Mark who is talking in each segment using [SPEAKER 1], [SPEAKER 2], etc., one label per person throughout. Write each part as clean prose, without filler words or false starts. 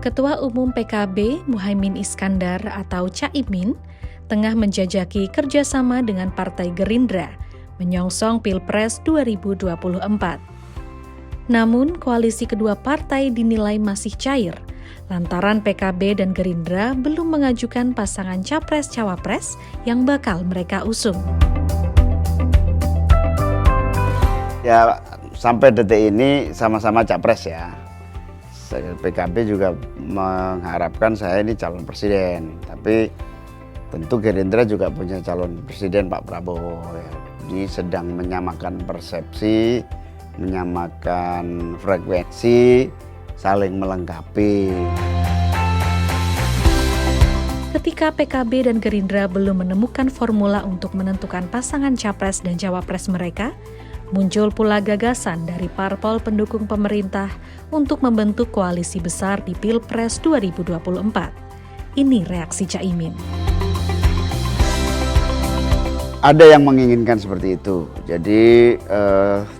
[SPEAKER 1] Ketua Umum PKB Muhaimin Iskandar atau Caimin tengah menjajaki kerjasama dengan Partai Gerindra menyongsong Pilpres 2024. Namun, koalisi kedua partai dinilai masih cair, lantaran PKB dan Gerindra belum mengajukan pasangan Capres-Cawapres yang bakal mereka usung.
[SPEAKER 2] Ya, sampai detik ini sama-sama Capres ya. PKB juga mengharapkan saya ini calon presiden, tapi tentu Gerindra juga punya calon presiden Pak Prabowo. Ya. Ini sedang menyamakan persepsi, menyamakan frekuensi, saling melengkapi.
[SPEAKER 1] Ketika PKB dan Gerindra belum menemukan formula untuk menentukan pasangan Capres dan Cawapres mereka, muncul pula gagasan dari parpol pendukung pemerintah untuk membentuk koalisi besar di Pilpres 2024. Ini reaksi Caimin.
[SPEAKER 2] Ada yang menginginkan seperti itu. Jadi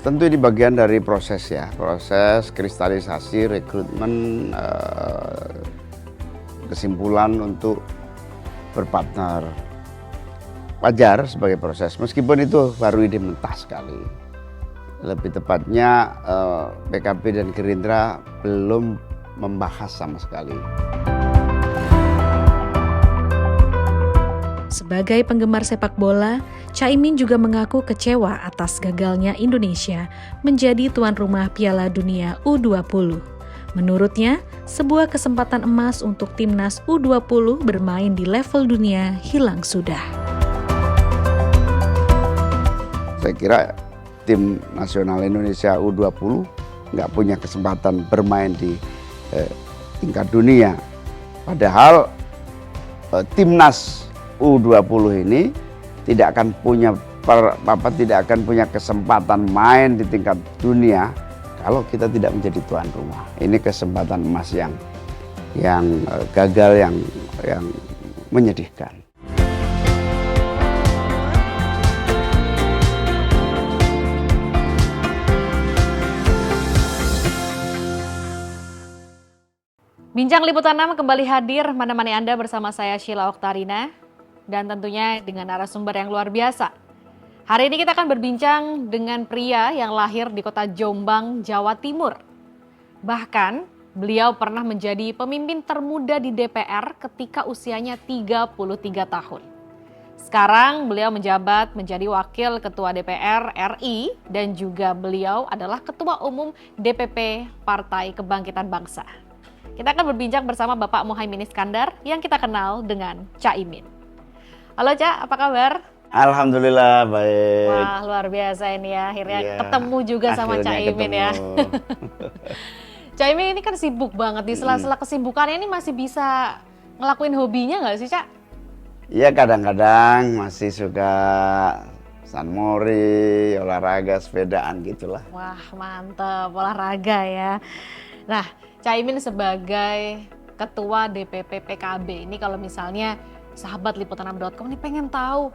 [SPEAKER 2] tentu ini bagian dari proses ya, proses kristalisasi, rekrutmen, kesimpulan untuk berpartner. Wajar sebagai proses, meskipun itu baru ide mentah sekali. Lebih tepatnya PKB dan Gerindra belum membahas sama sekali.
[SPEAKER 1] Sebagai penggemar sepak bola, Caimin juga mengaku kecewa atas gagalnya Indonesia menjadi tuan rumah Piala Dunia U20. Menurutnya, sebuah kesempatan emas untuk timnas U20 bermain di level dunia hilang sudah.
[SPEAKER 2] Saya kira tim nasional Indonesia U20 nggak punya kesempatan bermain di tingkat dunia. Padahal timnas U20 ini tidak akan punya kesempatan main di tingkat dunia kalau kita tidak menjadi tuan rumah. Ini kesempatan emas yang gagal, yang menyedihkan.
[SPEAKER 3] Bincang Liputan 6 kembali hadir menemani Anda bersama saya Sheila Oktarina dan tentunya dengan narasumber yang luar biasa. Hari ini kita akan berbincang dengan pria yang lahir di kota Jombang, Jawa Timur. Bahkan beliau pernah menjadi pemimpin termuda di DPR ketika usianya 33 tahun. Sekarang beliau menjabat menjadi Wakil Ketua DPR RI dan juga beliau adalah Ketua Umum DPP Partai Kebangkitan Bangsa. Kita akan berbincang bersama Bapak Muhaimin Iskandar yang kita kenal dengan Caimin. Halo Cak, apa kabar?
[SPEAKER 2] Alhamdulillah baik.
[SPEAKER 3] Wah, luar biasa ini ya, akhirnya ketemu juga sama Caimin ya. Caimin ini kan sibuk banget, di sela-sela kesibukannya ini masih bisa ngelakuin hobinya nggak sih Cak?
[SPEAKER 2] Iya, kadang-kadang masih suka sunmori, olahraga, sepedaan gitulah.
[SPEAKER 3] Wah, mantep olahraga ya. Nah, Caimin sebagai Ketua DPP PKB ini kalau misalnya sahabat liputan6.com ini pengen tahu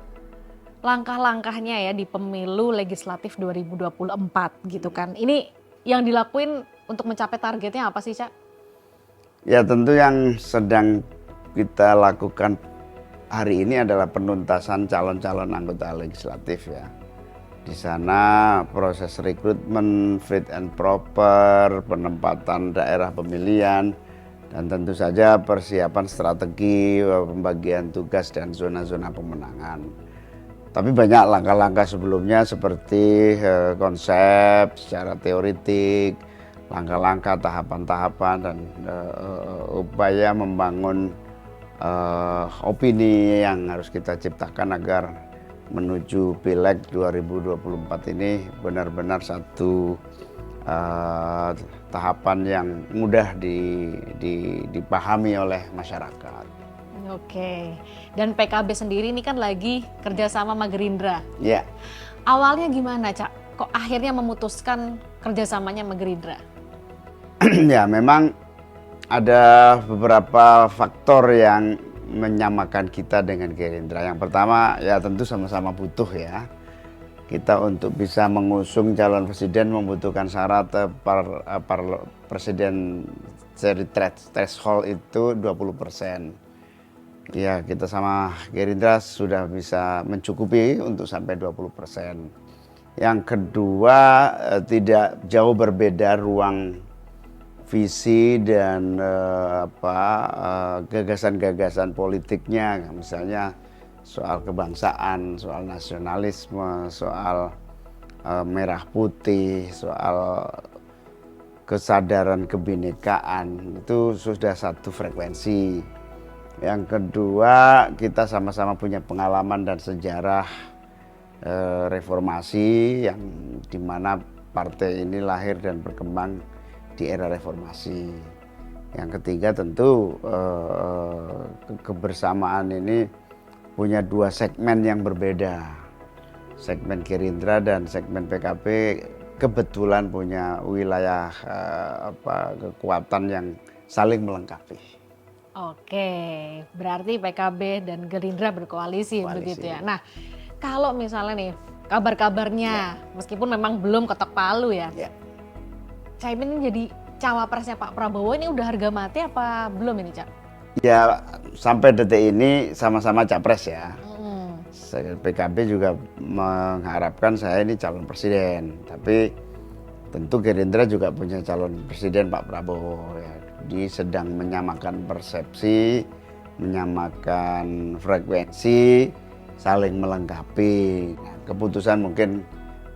[SPEAKER 3] langkah-langkahnya ya di pemilu legislatif 2024 gitu kan. Ini yang dilakuin untuk mencapai targetnya apa sih, Cak?
[SPEAKER 2] Ya, tentu yang sedang kita lakukan hari ini adalah penuntasan calon-calon anggota legislatif ya. Di sana proses rekrutmen, fit and proper, penempatan daerah pemilihan, dan tentu saja persiapan strategi, pembagian tugas dan zona-zona pemenangan. Tapi banyak langkah-langkah sebelumnya seperti konsep secara teoritik, langkah-langkah tahapan-tahapan dan upaya membangun opini yang harus kita ciptakan agar menuju Pileg 2024 ini benar-benar satu tahapan yang mudah dipahami oleh masyarakat.
[SPEAKER 3] Oke, dan PKB sendiri ini kan lagi kerjasama sama Gerindra.
[SPEAKER 2] Ya.
[SPEAKER 3] Awalnya gimana Cak? Kok akhirnya memutuskan kerjasamanya sama Gerindra?
[SPEAKER 2] Ya, memang ada beberapa faktor yang menyamakan kita dengan Gerindra. Yang pertama ya tentu sama-sama butuh ya. Kita untuk bisa mengusung calon presiden membutuhkan syarat presiden threshold itu 20%. Ya, kita sama Gerindra sudah bisa mencukupi untuk sampai 20%. Yang kedua, tidak jauh berbeda ruang visi dan gagasan-gagasan politiknya, misalnya soal kebangsaan, soal nasionalisme, soal merah putih, soal kesadaran kebinekaan, itu sudah satu frekuensi. Yang kedua, kita sama-sama punya pengalaman dan sejarah reformasi yang dimana partai ini lahir dan berkembang di era reformasi. Yang ketiga tentu kebersamaan ini punya dua segmen yang berbeda. Segmen Gerindra dan segmen PKB kebetulan punya wilayah kekuatan yang saling melengkapi.
[SPEAKER 3] Oke, berarti PKB dan Gerindra berkoalisi begitu ya. Nah, kalau misalnya nih kabar-kabarnya, meskipun memang belum ketok palu ya, Caimin ini jadi cawapresnya Pak Prabowo, ini udah harga mati apa belum ini, Cak?
[SPEAKER 2] Ya, sampai detik ini sama-sama capres ya. PKB juga mengharapkan saya ini calon presiden, tapi tentu Gerindra juga punya calon presiden Pak Prabowo ya. Dia sedang menyamakan persepsi, menyamakan frekuensi, saling melengkapi. Nah, keputusan mungkin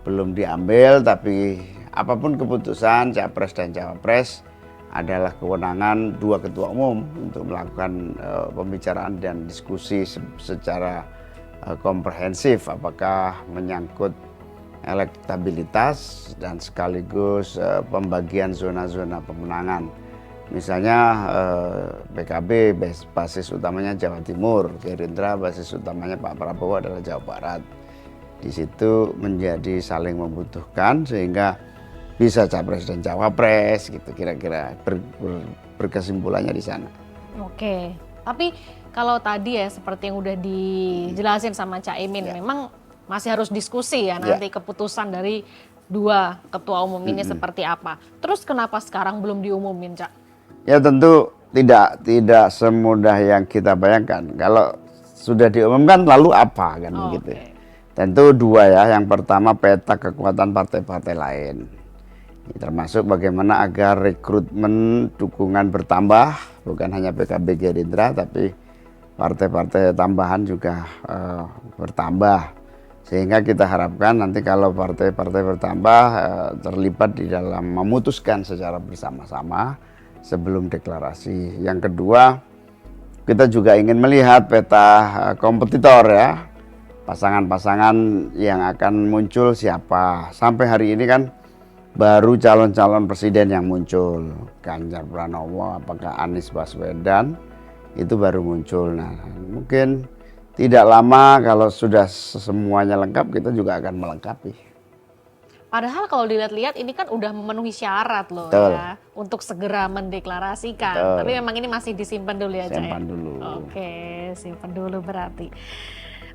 [SPEAKER 2] belum diambil, tapi apapun keputusan capres dan cawapres adalah kewenangan dua ketua umum untuk melakukan pembicaraan dan diskusi secara komprehensif, apakah menyangkut elektabilitas dan sekaligus pembagian zona-zona pemenangan. Misalnya PKB basis utamanya Jawa Timur, Gerindra basis utamanya Pak Prabowo adalah Jawa Barat. Di situ menjadi saling membutuhkan sehingga bisa capres dan cawapres gitu, kira-kira berkesimpulannya di sana.
[SPEAKER 3] Oke, tapi kalau tadi ya seperti yang udah dijelasin sama Caimin, memang masih harus diskusi ya nanti keputusan dari dua ketua umum ini seperti apa. Terus kenapa sekarang belum diumumin, Cak?
[SPEAKER 2] Ya tentu tidak semudah yang kita bayangkan. Kalau sudah diumumkan lalu apa kan begitu. Tentu dua ya. Yang pertama peta kekuatan partai-partai lain. Termasuk bagaimana agar rekrutmen dukungan bertambah, bukan hanya PKB Gerindra tapi partai-partai tambahan juga bertambah. Sehingga kita harapkan nanti kalau partai-partai bertambah terlibat di dalam memutuskan secara bersama-sama sebelum deklarasi. Yang kedua, kita juga ingin melihat peta kompetitor ya. Pasangan-pasangan yang akan muncul siapa. Sampai hari ini kan baru calon-calon presiden yang muncul. Ganjar Pranowo, apakah Anies Baswedan, itu baru muncul. Nah, mungkin tidak lama kalau sudah semuanya lengkap, kita juga akan melengkapi.
[SPEAKER 3] Padahal kalau dilihat-lihat ini kan udah memenuhi syarat loh ya untuk segera mendeklarasikan. Tapi memang ini masih disimpan dulu ya, Cak.
[SPEAKER 2] Simpan dulu.
[SPEAKER 3] Oke, simpan dulu berarti.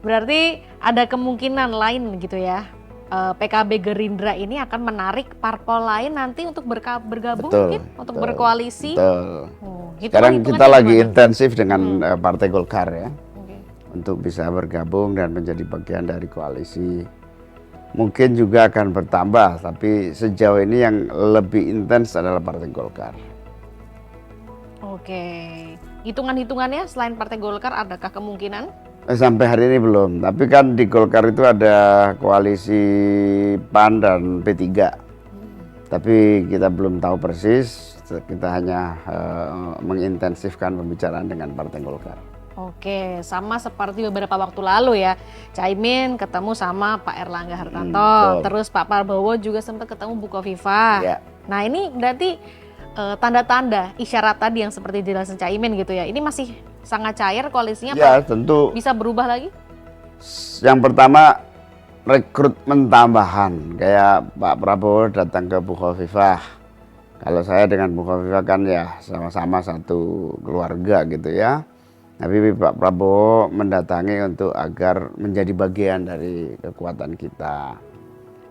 [SPEAKER 3] Berarti ada kemungkinan lain gitu ya. PKB Gerindra ini akan menarik parpol lain nanti untuk bergabung mungkin, untuk berkoalisi.
[SPEAKER 2] Sekarang kita lagi intensif dengan Partai Golkar ya. Untuk bisa bergabung dan menjadi bagian dari koalisi. Mungkin juga akan bertambah, tapi sejauh ini yang lebih intens adalah Partai Golkar.
[SPEAKER 3] Oke, hitungan-hitungannya selain Partai Golkar adakah kemungkinan?
[SPEAKER 2] Sampai hari ini belum, tapi kan di Golkar itu ada koalisi PAN dan P3. Tapi kita belum tahu persis, kita hanya mengintensifkan pembicaraan dengan Partai Golkar.
[SPEAKER 3] Oke, sama seperti beberapa waktu lalu ya, Caimin ketemu sama Pak Erlangga Hartarto, terus Pak Prabowo juga sempat ketemu Bu Khofifah. Nah ini berarti tanda-tanda isyarat tadi yang seperti dijelasin Caimin gitu ya, ini masih sangat cair koalisinya,
[SPEAKER 2] ya,
[SPEAKER 3] Pak?
[SPEAKER 2] Tentu
[SPEAKER 3] bisa berubah lagi?
[SPEAKER 2] Yang pertama rekrutmen tambahan, kayak Pak Prabowo datang ke Bu Khofifah. Kalau saya dengan Bu Khofifah kan ya sama-sama satu keluarga gitu ya. Tapi Pak Prabowo mendatangi untuk agar menjadi bagian dari kekuatan kita.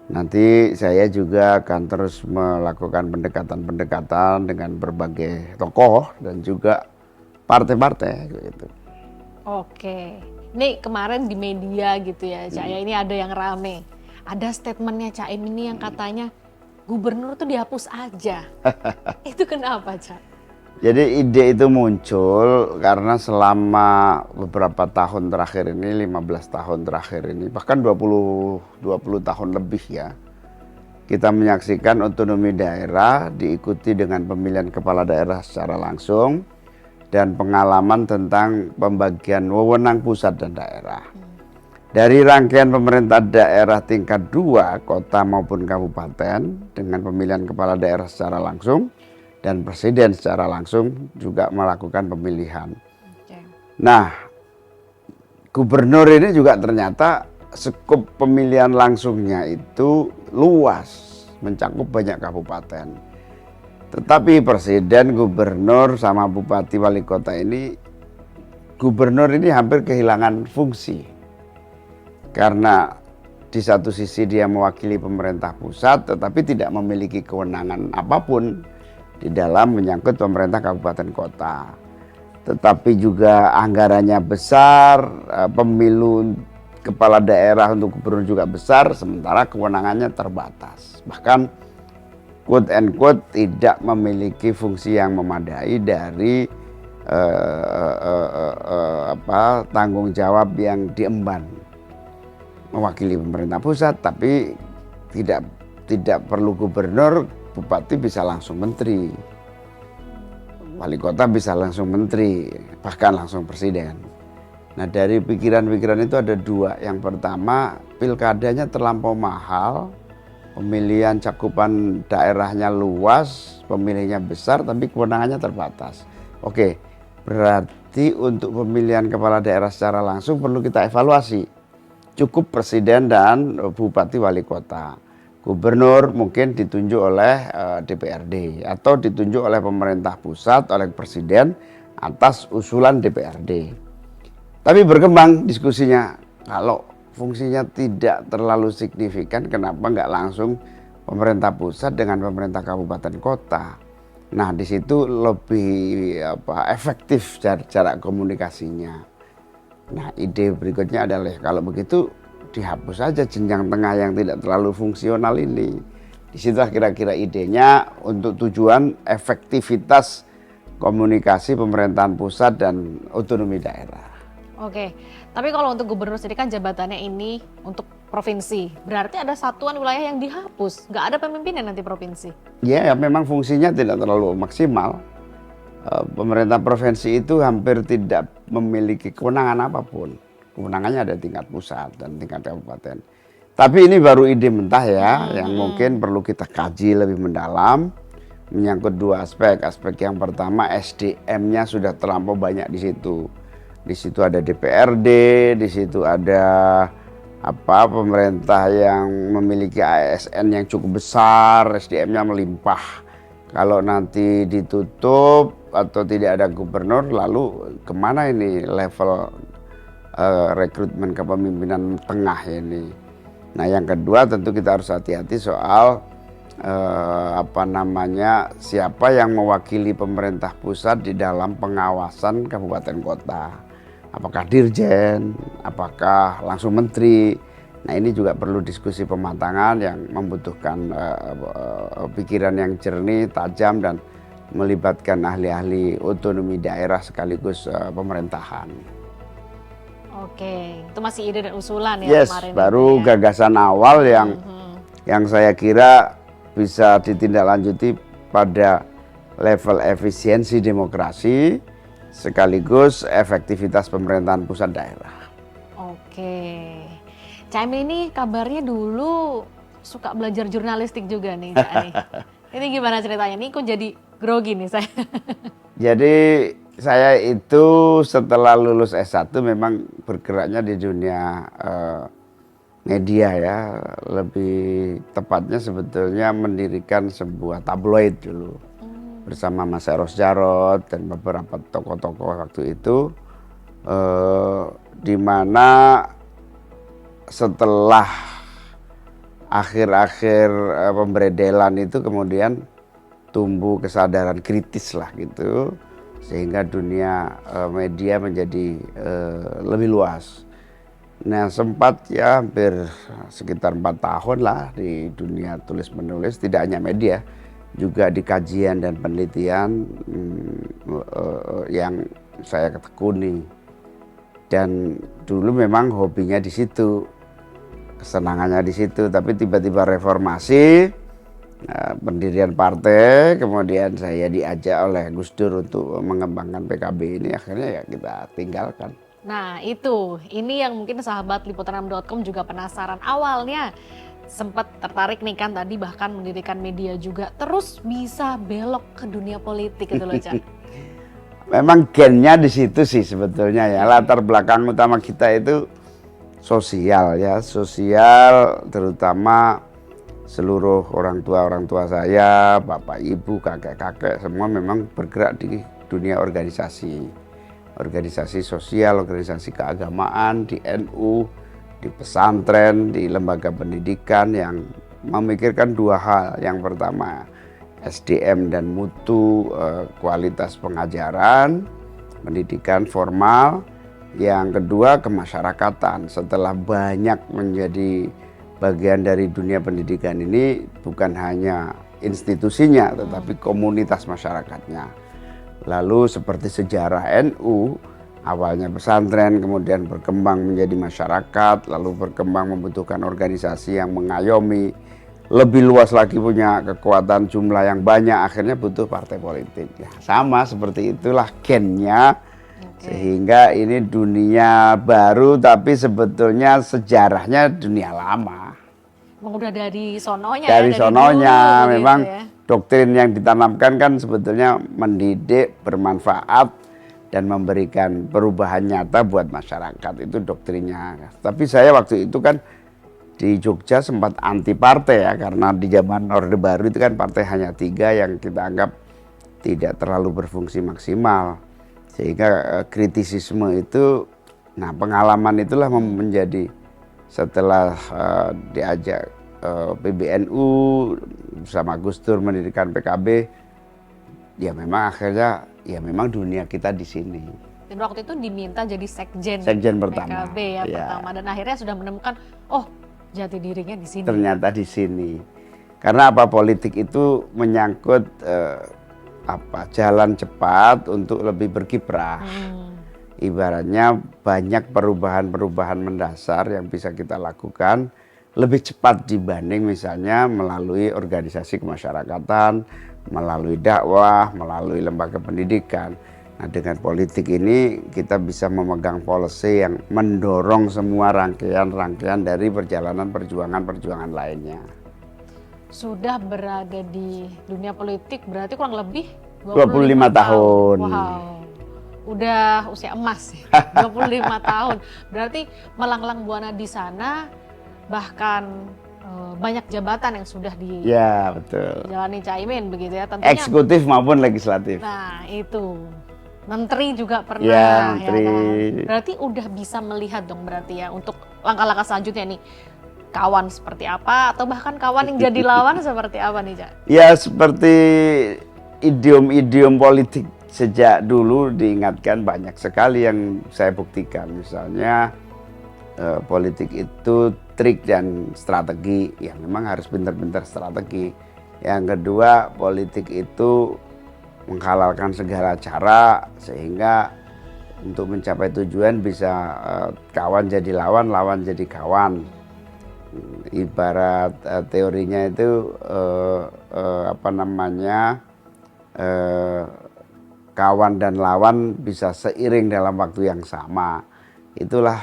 [SPEAKER 2] Nanti saya juga akan terus melakukan pendekatan-pendekatan dengan berbagai tokoh dan juga partai-partai gitu.
[SPEAKER 3] Oke, ini kemarin di media gitu ya, Cak ya, ini ada yang rame. Ada statementnya Cak Imin ini yang katanya gubernur tuh dihapus aja. Itu kenapa, Cak?
[SPEAKER 2] Jadi ide itu muncul karena selama beberapa tahun terakhir ini, 15 tahun terakhir ini, bahkan 20 tahun lebih ya, kita menyaksikan otonomi daerah diikuti dengan pemilihan kepala daerah secara langsung dan pengalaman tentang pembagian wewenang pusat dan daerah. Dari rangkaian pemerintah daerah tingkat 2, kota maupun kabupaten, dengan pemilihan kepala daerah secara langsung, dan presiden secara langsung juga melakukan pemilihan. Nah, gubernur ini juga ternyata skup pemilihan langsungnya itu luas, mencakup banyak kabupaten. Tetapi presiden, gubernur, sama bupati, wali kota ini, gubernur ini hampir kehilangan fungsi. Karena di satu sisi dia mewakili pemerintah pusat, tetapi tidak memiliki kewenangan apapun di dalam menyangkut pemerintah kabupaten kota. Tetapi juga anggarannya besar, pemilu kepala daerah untuk gubernur juga besar, sementara kewenangannya terbatas. Bahkan quote and quote tidak memiliki fungsi yang memadai dari tanggung jawab yang diemban. Mewakili pemerintah pusat, tapi tidak perlu gubernur, bupati bisa langsung menteri, wali kota bisa langsung menteri, bahkan langsung presiden. Nah, dari pikiran-pikiran itu ada dua. Yang pertama, pilkadanya terlampau mahal, pemilihan cakupan daerahnya luas, pemilihnya besar, tapi kewenangannya terbatas. Oke, berarti untuk pemilihan kepala daerah secara langsung perlu kita evaluasi. Cukup presiden dan bupati wali kota. Gubernur mungkin ditunjuk oleh DPRD atau ditunjuk oleh pemerintah pusat, oleh presiden atas usulan DPRD. Tapi berkembang diskusinya, kalau fungsinya tidak terlalu signifikan, kenapa nggak langsung pemerintah pusat dengan pemerintah kabupaten kota? Nah, di situ lebih efektif jarak komunikasinya. Nah, ide berikutnya adalah kalau begitu dihapus saja jenjang tengah yang tidak terlalu fungsional ini. Disitulah kira-kira idenya untuk tujuan efektivitas komunikasi pemerintahan pusat dan otonomi daerah.
[SPEAKER 3] Oke, tapi kalau untuk gubernur sendiri kan jabatannya ini untuk provinsi, berarti ada satuan wilayah yang dihapus, nggak ada pemimpinnya nanti provinsi?
[SPEAKER 2] Ya, memang fungsinya tidak terlalu maksimal. Pemerintah provinsi itu hampir tidak memiliki kewenangan apapun. Kewenangannya ada tingkat pusat dan tingkat kabupaten. Tapi ini baru ide mentah ya, yang mungkin perlu kita kaji lebih mendalam. Menyangkut dua aspek. Aspek yang pertama, SDM-nya sudah terlampau banyak di situ. Di situ ada DPRD, di situ ada pemerintah yang memiliki ASN yang cukup besar, SDM-nya melimpah. Kalau nanti ditutup atau tidak ada gubernur, lalu kemana ini level rekrutmen kepemimpinan tengah ini? Nah, yang kedua tentu kita harus hati-hati soal siapa yang mewakili pemerintah pusat di dalam pengawasan kabupaten kota. Apakah dirjen, apakah langsung menteri? Nah, ini juga perlu diskusi pematangan yang membutuhkan pikiran yang jernih, tajam, dan melibatkan ahli-ahli otonomi daerah sekaligus pemerintahan.
[SPEAKER 3] Oke, itu masih ide dan usulan ya kemarin.
[SPEAKER 2] Baru ya, gagasan awal yang saya kira bisa ditindaklanjuti pada level efisiensi demokrasi sekaligus efektivitas pemerintahan pusat daerah.
[SPEAKER 3] Oke. Cak Imin ini kabarnya dulu suka belajar jurnalistik juga nih, Cak. Ini gimana ceritanya? Ini kok jadi grogi nih saya.
[SPEAKER 2] Jadi saya itu setelah lulus S1 memang bergeraknya di dunia media ya. Lebih tepatnya sebetulnya mendirikan sebuah tabloid dulu. Bersama Mas Eros Jarot dan beberapa tokoh-tokoh waktu itu. Di mana setelah akhir-akhir pemberedelan itu kemudian tumbuh kesadaran kritis lah gitu, sehingga dunia media menjadi lebih luas. Nah sempat ya hampir sekitar 4 tahun lah di dunia tulis menulis, tidak hanya media, juga di kajian dan penelitian yang saya tekuni. Dan dulu memang hobinya di situ, kesenangannya di situ, tapi tiba-tiba reformasi, pendirian partai, kemudian saya diajak oleh Gus Dur untuk mengembangkan PKB ini, akhirnya ya kita tinggalkan.
[SPEAKER 3] Nah ini yang mungkin sahabat liputan6.com juga penasaran. Awalnya sempat tertarik nih kan tadi, bahkan mendirikan media juga, terus bisa belok ke dunia politik gitu loh Cak.
[SPEAKER 2] Memang gennya di situ sih sebetulnya ya, latar belakang utama kita itu sosial ya, sosial terutama seluruh orang tua saya, bapak ibu, kakek-kakek semua memang bergerak di dunia organisasi sosial, organisasi keagamaan, di NU, di pesantren, di lembaga pendidikan yang memikirkan 2 hal. Yang pertama SDM dan mutu, kualitas pengajaran, pendidikan formal. Yang kedua kemasyarakatan. Setelah banyak menjadi bagian dari dunia pendidikan ini, bukan hanya institusinya tetapi komunitas masyarakatnya. Lalu seperti sejarah NU, awalnya pesantren, kemudian berkembang menjadi masyarakat, lalu berkembang membutuhkan organisasi yang mengayomi, lebih luas lagi punya kekuatan jumlah yang banyak, akhirnya butuh partai politik. Ya, sama seperti itulah gennya. Sehingga ini dunia baru tapi sebetulnya sejarahnya dunia lama.
[SPEAKER 3] Udah dari sononya
[SPEAKER 2] dari
[SPEAKER 3] ya,
[SPEAKER 2] sononya
[SPEAKER 3] dulu,
[SPEAKER 2] memang
[SPEAKER 3] gitu ya.
[SPEAKER 2] Doktrin yang ditanamkan kan sebetulnya mendidik, bermanfaat dan memberikan perubahan nyata buat masyarakat, itu doktrinnya. Tapi saya waktu itu kan di Jogja sempat anti partai ya, karena di zaman Orde Baru itu kan partai hanya 3 yang kita anggap tidak terlalu berfungsi maksimal. Sehingga kritisisme itu, nah pengalaman itulah menjadi setelah diajak PBNU bersama Gus Dur mendirikan PKB, ya memang akhirnya ya memang dunia kita di sini.
[SPEAKER 3] Dan waktu itu diminta jadi sekjen
[SPEAKER 2] pertama.
[SPEAKER 3] PKB ya, pertama, dan akhirnya sudah menemukan jati dirinya di sini.
[SPEAKER 2] Ternyata di sini. Karena apa, politik itu menyangkut jalan cepat untuk lebih berkiprah. Ibaratnya banyak perubahan-perubahan mendasar yang bisa kita lakukan lebih cepat dibanding misalnya melalui organisasi kemasyarakatan, melalui dakwah, melalui lembaga pendidikan. Nah, dengan politik ini kita bisa memegang policy yang mendorong semua rangkaian-rangkaian dari perjalanan perjuangan lainnya.
[SPEAKER 3] Sudah berada di dunia politik berarti kurang lebih
[SPEAKER 2] 25 tahun.
[SPEAKER 3] Wow, udah usia emas ya, 25 tahun. Berarti melanglang buana di sana, bahkan banyak jabatan yang sudah dijalani Caimin begitu ya, tentunya
[SPEAKER 2] eksekutif maupun legislatif.
[SPEAKER 3] Nah itu, menteri juga pernah
[SPEAKER 2] ya, menteri.
[SPEAKER 3] Ya kan? Berarti udah bisa melihat dong berarti ya untuk langkah-langkah selanjutnya nih, kawan seperti apa atau bahkan kawan yang jadi lawan seperti apa nih Cak?
[SPEAKER 2] Ya seperti idiom-idiom politik sejak dulu diingatkan banyak sekali yang saya buktikan. Misalnya politik itu trik dan strategi, ya memang harus pintar-pintar strategi. Yang kedua, politik itu menghalalkan segala cara sehingga untuk mencapai tujuan bisa kawan jadi lawan, lawan jadi kawan. Ibarat teorinya itu kawan dan lawan bisa seiring dalam waktu yang sama. Itulah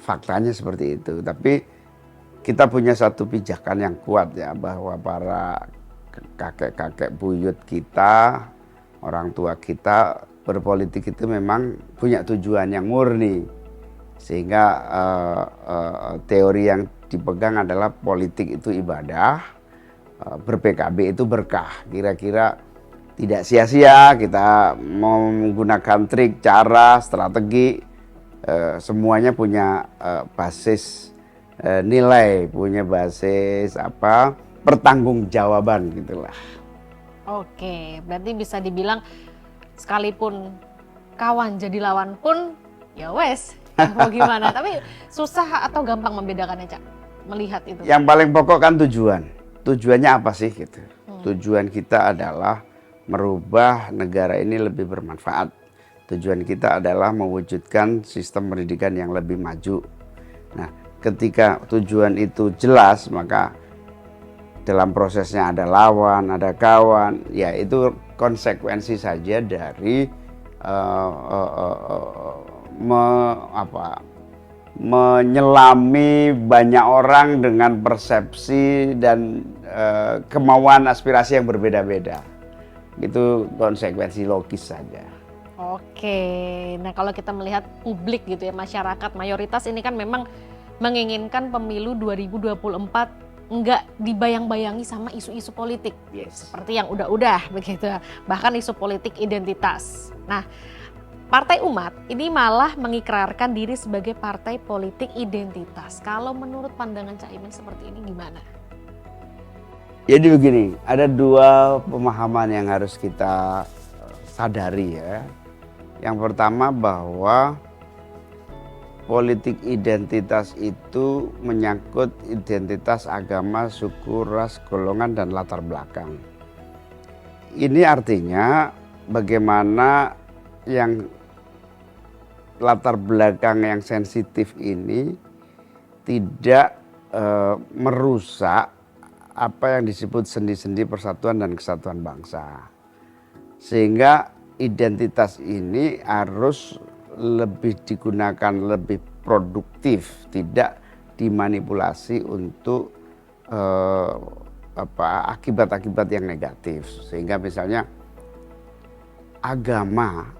[SPEAKER 2] faktanya seperti itu. Tapi kita punya satu pijakan yang kuat ya, bahwa para kakek-kakek buyut kita, orang tua kita berpolitik itu memang punya tujuan yang murni. Sehingga teori yang dipegang adalah politik itu ibadah, ber-PKB itu berkah. Kira-kira tidak sia-sia kita mau menggunakan trik, cara, strategi, semuanya punya basis nilai, punya basis pertanggungjawaban gitulah.
[SPEAKER 3] Oke, berarti bisa dibilang sekalipun kawan jadi lawan pun ya wes, mau gimana. Tapi susah atau gampang membedakannya, Cak? Melihat itu.
[SPEAKER 2] Yang paling pokok kan tujuan. Tujuannya apa sih gitu. Tujuan kita adalah merubah negara ini lebih bermanfaat. Tujuan kita adalah mewujudkan sistem pendidikan yang lebih maju. Nah, ketika tujuan itu jelas, maka dalam prosesnya ada lawan, ada kawan, ya itu konsekuensi saja dari menyelami banyak orang dengan persepsi dan kemauan aspirasi yang berbeda-beda. Itu konsekuensi logis saja.
[SPEAKER 3] Oke, nah kalau kita melihat publik gitu ya, masyarakat mayoritas ini kan memang menginginkan pemilu 2024 enggak dibayang-bayangi sama isu-isu politik.
[SPEAKER 2] Yes.
[SPEAKER 3] Seperti yang udah-udah begitu, bahkan isu politik identitas. Nah, Partai Umat ini malah mengikrarkan diri sebagai partai politik identitas. Kalau menurut pandangan Cak Imin seperti ini gimana?
[SPEAKER 2] Jadi begini, ada dua pemahaman yang harus kita sadari ya. Yang pertama bahwa politik identitas itu menyangkut identitas agama, suku, ras, golongan, dan latar belakang. Ini artinya bagaimana yang latar belakang yang sensitif ini tidak merusak apa yang disebut sendi-sendi persatuan dan kesatuan bangsa. Sehingga identitas ini harus lebih digunakan lebih produktif, tidak dimanipulasi untuk akibat-akibat yang negatif. Sehingga misalnya agama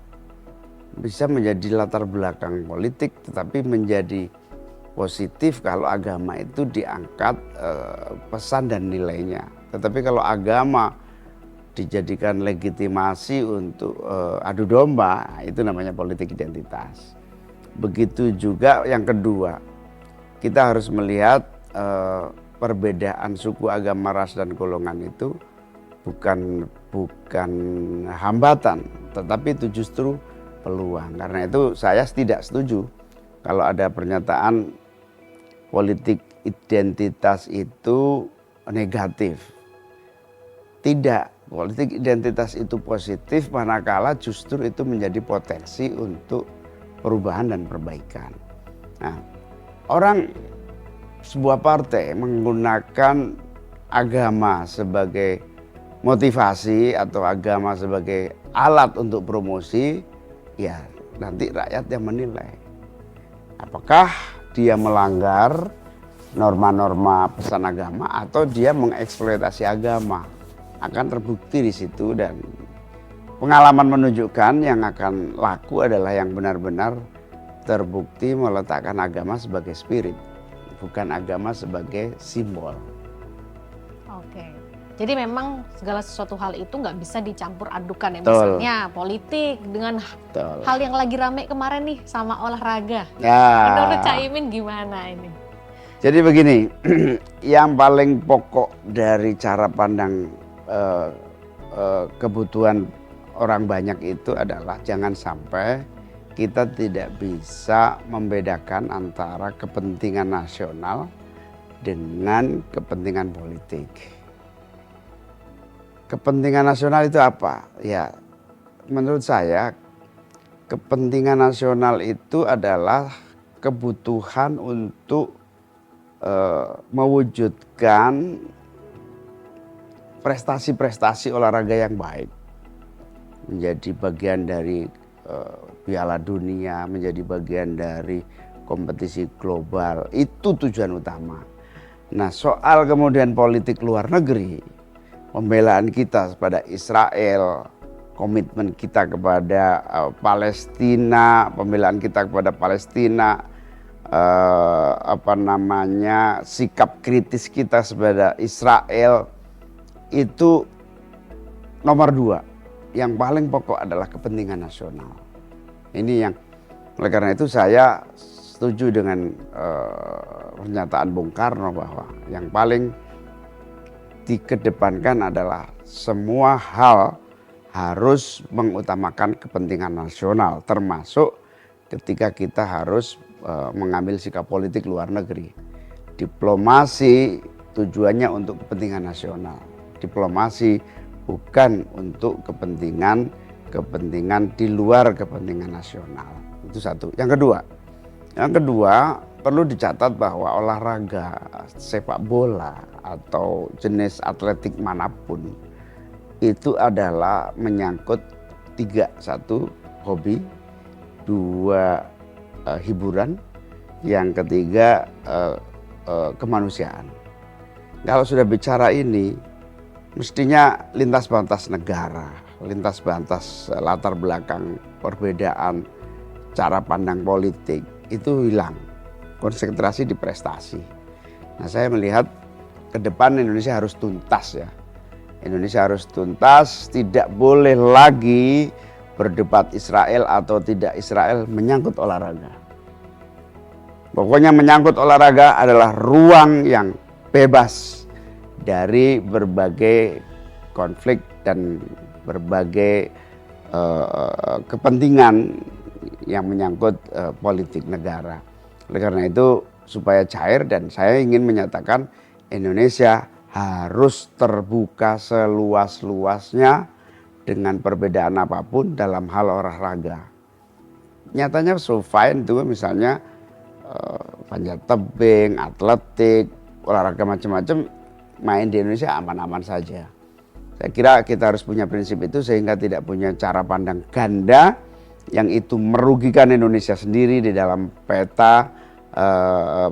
[SPEAKER 2] bisa menjadi latar belakang politik, tetapi menjadi positif kalau agama itu diangkat pesan dan nilainya. Tetapi kalau agama dijadikan legitimasi untuk adu domba, itu namanya politik identitas. Begitu juga yang kedua, kita harus melihat perbedaan suku, agama, ras, dan golongan itu bukan hambatan, tetapi itu justru peluang. Karena itu saya tidak setuju kalau ada pernyataan politik identitas itu negatif. Tidak. Politik identitas itu positif manakala justru itu menjadi potensi untuk perubahan dan perbaikan. Nah, sebuah partai menggunakan agama sebagai motivasi atau agama sebagai alat untuk promosi, ya nanti rakyat yang menilai. Apakah dia melanggar norma-norma pesan agama atau dia mengeksploitasi agama? Akan terbukti di situ, dan pengalaman menunjukkan yang akan laku adalah yang benar-benar terbukti meletakkan agama sebagai spirit, bukan agama sebagai simbol.
[SPEAKER 3] Oke, jadi memang segala sesuatu hal itu nggak bisa dicampur adukan ya.
[SPEAKER 2] Betul.
[SPEAKER 3] Misalnya politik dengan
[SPEAKER 2] Betul.
[SPEAKER 3] hal yang lagi rame kemarin nih sama olahraga.
[SPEAKER 2] Ya.
[SPEAKER 3] Menurut Cak Imin gimana ini?
[SPEAKER 2] Jadi begini, yang paling pokok dari cara pandang kebutuhan orang banyak itu adalah jangan sampai kita tidak bisa membedakan antara kepentingan nasional dengan kepentingan politik. Kepentingan nasional itu apa? Ya, menurut saya kepentingan nasional itu adalah kebutuhan untuk mewujudkan prestasi-prestasi olahraga yang baik, menjadi bagian dari Piala Dunia, menjadi bagian dari kompetisi global, itu tujuan utama. Nah, soal kemudian politik luar negeri, pembelaan kita kepada Israel, komitmen kita kepada Palestina, pembelaan kita kepada Palestina, sikap kritis kita kepada Israel, itu nomor 2. Yang paling pokok adalah kepentingan nasional. Ini yang, oleh karena itu saya setuju dengan pernyataan Bung Karno bahwa yang paling dikedepankan adalah semua hal harus mengutamakan kepentingan nasional, termasuk ketika kita harus mengambil sikap politik luar negeri. Diplomasi tujuannya untuk kepentingan nasional. Diplomasi bukan untuk kepentingan di luar kepentingan nasional. Itu satu. Yang kedua perlu dicatat bahwa olahraga sepak bola atau jenis atletik manapun itu adalah menyangkut tiga: satu, hobi; dua, hiburan; yang ketiga, kemanusiaan. Kalau sudah bicara ini, mestinya lintas batas negara, lintas batas latar belakang, perbedaan cara pandang politik itu hilang. Konsentrasi di prestasi. Nah, saya melihat ke depan Indonesia harus tuntas ya. Indonesia harus tuntas, tidak boleh lagi berdebat Israel atau tidak Israel menyangkut olahraga. Pokoknya menyangkut olahraga adalah ruang yang bebas dari berbagai konflik dan berbagai kepentingan yang menyangkut politik negara. Oleh karena itu supaya cair, dan saya ingin menyatakan Indonesia harus terbuka seluas-luasnya dengan perbedaan apapun dalam hal olahraga. Nyatanya so fine itu misalnya panjat tebing, atletik, olahraga macam-macam main di Indonesia aman-aman saja. Saya kira kita harus punya prinsip itu sehingga tidak punya cara pandang ganda yang itu merugikan Indonesia sendiri di dalam peta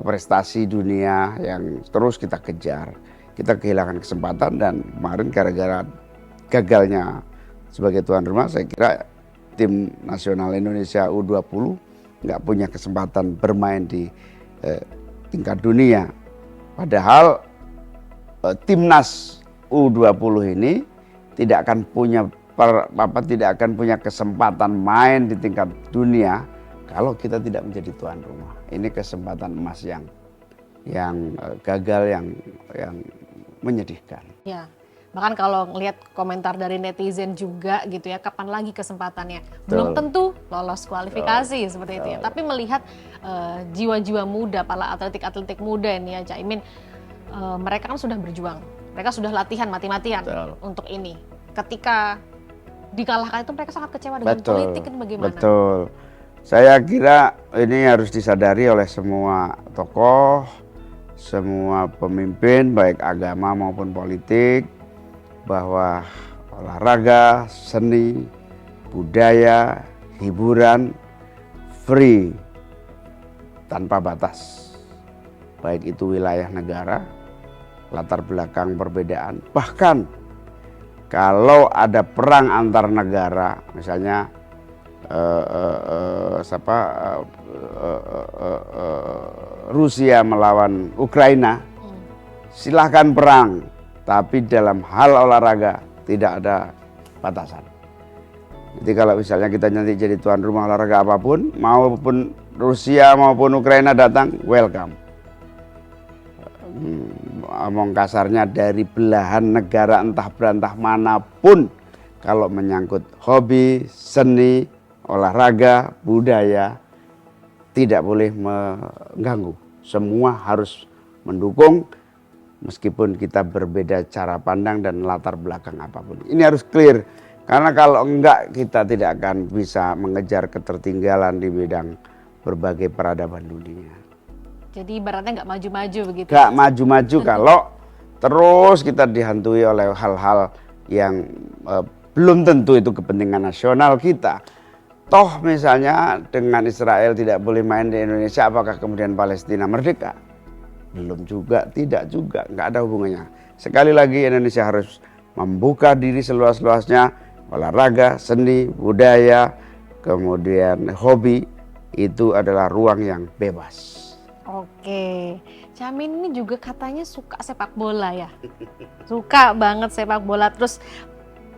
[SPEAKER 2] prestasi dunia yang terus kita kejar. Kita kehilangan kesempatan, dan kemarin gara-gara gagalnya sebagai tuan rumah, saya kira tim nasional Indonesia U20 nggak punya kesempatan bermain di tingkat dunia. Padahal timnas U20 ini tidak akan punya kesempatan main di tingkat dunia kalau kita tidak menjadi tuan rumah. Ini kesempatan emas yang gagal, yang menyedihkan.
[SPEAKER 3] Ya, bahkan kalau ngelihat komentar dari netizen juga gitu ya, kapan lagi kesempatannya? Belum tentu lolos kualifikasi seperti itu ya. Tapi melihat jiwa-jiwa muda, para atletik-atletik muda ini ya, Cak Imin, mereka kan sudah berjuang, mereka sudah latihan mati-matian untuk ini. Ketika dikalahkan itu mereka sangat kecewa dengan politik, itu bagaimana?
[SPEAKER 2] Betul. Saya kira ini harus disadari oleh semua tokoh, semua pemimpin baik agama maupun politik, bahwa olahraga, seni, budaya, hiburan free tanpa batas. Baik itu wilayah negara, latar belakang perbedaan, bahkan kalau ada perang antar negara, misalnya Rusia melawan Ukraina, silahkan perang, tapi dalam hal olahraga tidak ada batasan. Jadi kalau misalnya kita nanti jadi tuan rumah olahraga apapun, maupun Rusia maupun Ukraina datang, welcome. Omong kasarnya, dari belahan negara entah berantah manapun, kalau menyangkut hobi, seni, olahraga, budaya, tidak boleh mengganggu. Semua harus mendukung meskipun kita berbeda cara pandang dan latar belakang apapun. Ini harus clear, karena kalau enggak kita tidak akan bisa mengejar ketertinggalan di bidang berbagai peradaban dunia.
[SPEAKER 3] Jadi ibaratnya nggak maju-maju begitu?
[SPEAKER 2] Nggak maju-maju kalau terus kita dihantui oleh hal-hal yang belum tentu itu kepentingan nasional kita. Toh misalnya dengan Israel tidak boleh main di Indonesia, apakah kemudian Palestina merdeka? Belum juga, tidak juga, nggak ada hubungannya. Sekali lagi Indonesia harus membuka diri seluas-luasnya, olahraga, seni, budaya, kemudian hobi, itu adalah ruang yang bebas.
[SPEAKER 3] Oke, Cak Imin ini juga katanya suka sepak bola ya? Suka banget sepak bola, terus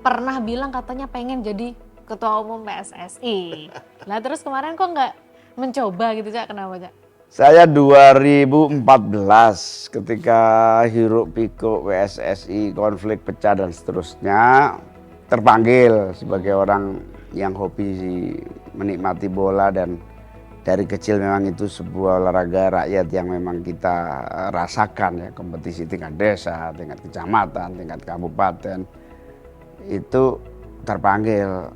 [SPEAKER 3] pernah bilang katanya pengen jadi ketua umum PSSI. Nah terus kemarin kok nggak mencoba gitu Cak, kenapa Cak?
[SPEAKER 2] Saya 2014 ketika hiruk pikuk PSSI, konflik pecah dan seterusnya, terpanggil sebagai orang yang hobi menikmati bola, dan dari kecil memang itu sebuah olahraga rakyat yang memang kita rasakan ya, kompetisi tingkat desa, tingkat kecamatan, tingkat kabupaten. Itu terpanggil,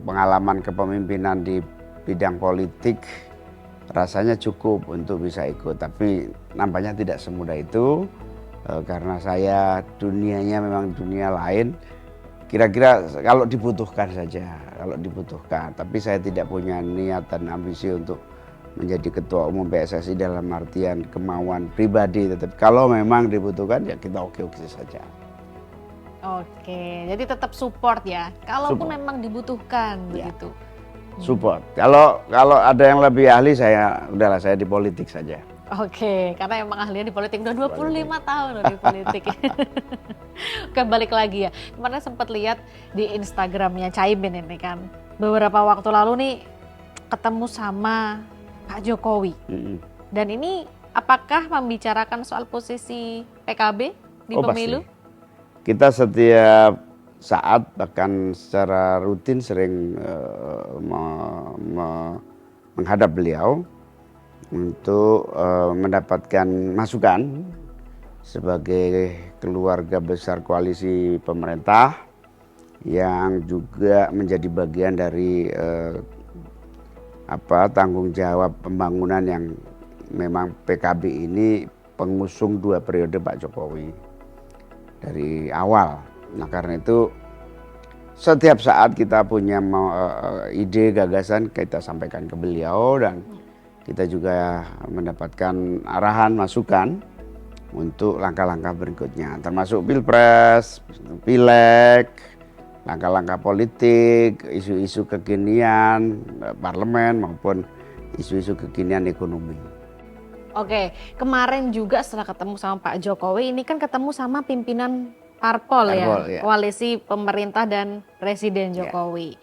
[SPEAKER 2] pengalaman kepemimpinan di bidang politik rasanya cukup untuk bisa ikut, tapi nampaknya tidak semudah itu, karena saya dunianya memang dunia lain. Kira-kira kalau dibutuhkan saja, kalau dibutuhkan, tapi saya tidak punya niat dan ambisi untuk menjadi ketua umum PSSI dalam artian kemauan pribadi, tetapi kalau memang dibutuhkan ya kita oke-oke saja.
[SPEAKER 3] Oke, jadi tetap support ya, kalaupun
[SPEAKER 2] Support.
[SPEAKER 3] memang dibutuhkan
[SPEAKER 2] Ya.
[SPEAKER 3] begitu.
[SPEAKER 2] Support. Kalau ada yang lebih ahli, saya udahlah, saya di politik saja.
[SPEAKER 3] Oke, karena emang ahlinya di politik, udah 25 tahun loh di politik. Oke, balik lagi ya. Kemarin sempat lihat di Instagramnya Caimin ini kan, beberapa waktu lalu nih ketemu sama Pak Jokowi. Dan ini apakah membicarakan soal posisi PKB di pemilu?
[SPEAKER 2] Pasti. Kita setiap saat, bahkan secara rutin sering menghadap beliau untuk mendapatkan masukan sebagai keluarga besar koalisi pemerintah yang juga menjadi bagian dari tanggung jawab pembangunan yang memang PKB ini pengusung 2 periode Pak Jokowi dari awal. Nah, karena itu setiap saat kita punya ide, gagasan, kita sampaikan ke beliau, dan kita juga mendapatkan arahan, masukan untuk langkah-langkah berikutnya, termasuk Pilpres, Pileg, langkah-langkah politik, isu-isu kekinian parlemen maupun isu-isu kekinian ekonomi.
[SPEAKER 3] Oke, kemarin juga setelah ketemu sama Pak Jokowi, ini kan ketemu sama pimpinan Parpol ya, koalisi pemerintah dan Presiden Jokowi.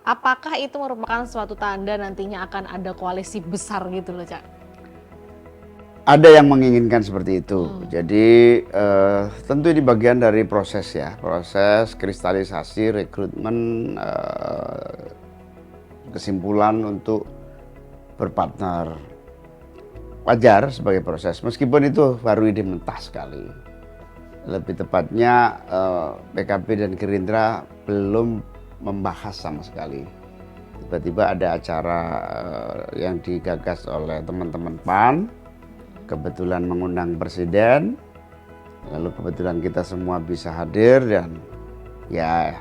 [SPEAKER 3] Apakah itu merupakan suatu tanda nantinya akan ada koalisi besar gitu loh Cak?
[SPEAKER 2] Ada yang menginginkan seperti itu. Jadi tentu ini bagian dari proses ya, proses kristalisasi, rekrutmen, kesimpulan untuk berpartner. Wajar sebagai proses, meskipun itu baru ide mentah sekali. Lebih tepatnya PKB dan Gerindra belum membahas sama sekali. Tiba-tiba ada acara yang digagas oleh teman-teman PAN, kebetulan mengundang Presiden, lalu kebetulan kita semua bisa hadir, dan ya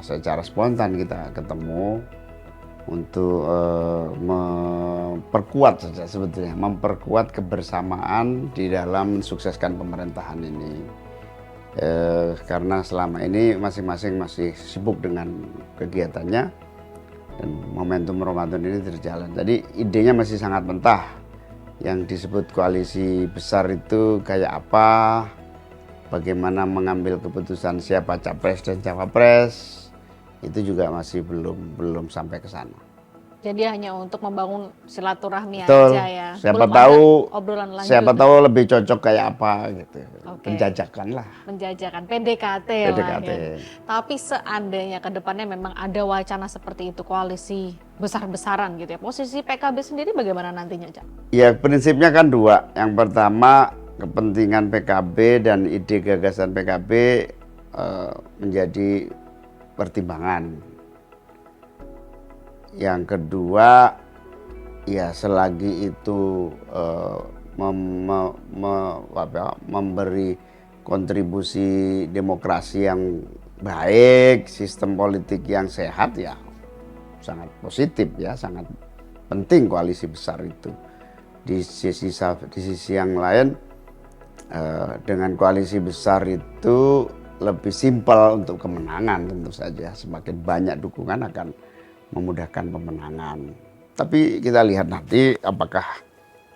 [SPEAKER 2] secara spontan kita ketemu untuk memperkuat saja sebetulnya, memperkuat kebersamaan di dalam mensukseskan pemerintahan ini. Karena selama ini masing-masing masih sibuk dengan kegiatannya dan momentum Ramadan ini berjalan. Jadi idenya masih sangat mentah. Yang disebut koalisi besar itu kayak apa, bagaimana mengambil keputusan siapa capres dan cawapres, itu juga masih belum sampai ke sana.
[SPEAKER 3] Jadi hanya untuk membangun silaturahmi
[SPEAKER 2] Betul.
[SPEAKER 3] aja ya.
[SPEAKER 2] Siapa
[SPEAKER 3] Belum
[SPEAKER 2] tahu
[SPEAKER 3] ada obrolan lanjut.
[SPEAKER 2] Siapa tahu lebih cocok kayak apa gitu.
[SPEAKER 3] Oke.
[SPEAKER 2] Penjajakan lah.
[SPEAKER 3] Menjajakan PDKT lah ya. Tapi seandainya ke depannya memang ada wacana seperti itu, koalisi besar-besaran gitu ya. Posisi PKB sendiri bagaimana nantinya, Cak?
[SPEAKER 2] Ya, prinsipnya kan 2. Yang pertama, kepentingan PKB dan ide gagasan PKB menjadi pertimbangan. Yang kedua, ya selagi itu memberi kontribusi demokrasi yang baik, sistem politik yang sehat, ya sangat positif ya, sangat penting koalisi besar itu. Di sisi yang lain, dengan koalisi besar itu lebih simpel untuk kemenangan tentu saja. Semakin banyak dukungan akan memudahkan pemenangan. Tapi kita lihat nanti apakah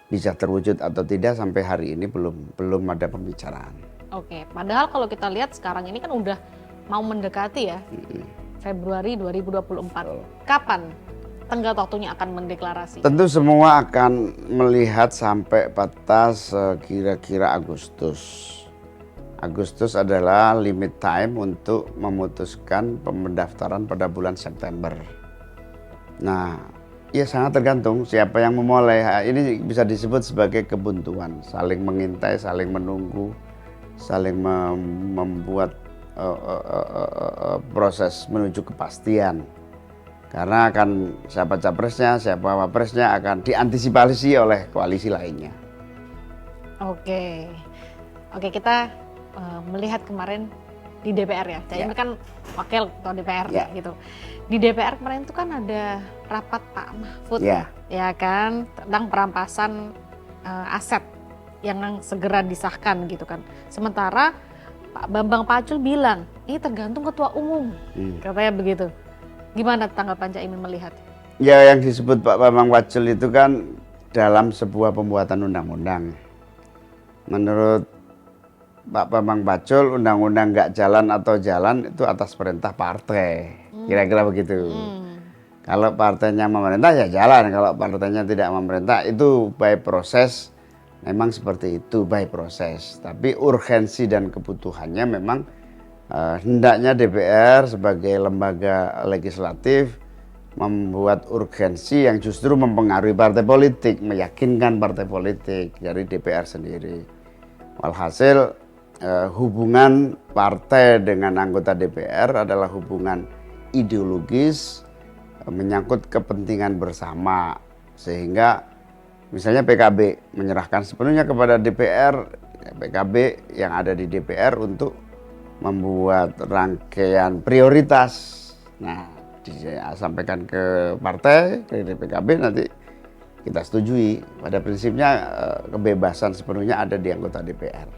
[SPEAKER 2] bisa terwujud atau tidak. Sampai hari ini belum ada pembicaraan.
[SPEAKER 3] Oke, padahal kalau kita lihat sekarang ini kan udah mau mendekati ya, Februari 2024. Kapan tenggat waktunya akan mendeklarasi?
[SPEAKER 2] Tentu semua akan melihat sampai batas kira-kira Agustus. Agustus adalah limit time untuk memutuskan pendaftaran pada bulan September. Nah, ya sangat tergantung siapa yang memulai. Ini bisa disebut sebagai kebuntuan, saling mengintai, saling menunggu, saling membuat proses menuju kepastian. Karena akan siapa capresnya, siapa wapresnya akan diantisipasi oleh koalisi lainnya.
[SPEAKER 3] Oke, kita melihat kemarin di DPR ya, Caimin kan wakil ketua DPR gitu. Di DPR kemarin itu kan ada rapat Pak Mahfud, ya kan, tentang perampasan aset yang segera disahkan gitu kan. Sementara Pak Bambang Pacul bilang ini tergantung ketua umum, katanya begitu. Gimana tanggapan Caimin melihat?
[SPEAKER 2] Ya, yang disebut Pak Bambang Pacul itu kan dalam sebuah pembuatan undang-undang. Menurut Pak Bambang Pacul, undang-undang nggak jalan atau jalan itu atas perintah partai, kira-kira begitu. Kalau partainya memerintah ya jalan, kalau partainya tidak memerintah itu by proses, memang seperti itu by proses. Tapi urgensi dan kebutuhannya memang hendaknya DPR sebagai lembaga legislatif membuat urgensi yang justru mempengaruhi partai politik, meyakinkan partai politik dari DPR sendiri. Walhasil hubungan partai dengan anggota DPR adalah hubungan ideologis, menyangkut kepentingan bersama, sehingga misalnya PKB menyerahkan sepenuhnya kepada DPR, PKB yang ada di DPR untuk membuat rangkaian prioritas. Nah, disampaikan ke partai, ke PKB, nanti kita setujui. Pada prinsipnya kebebasan sepenuhnya ada di anggota DPR.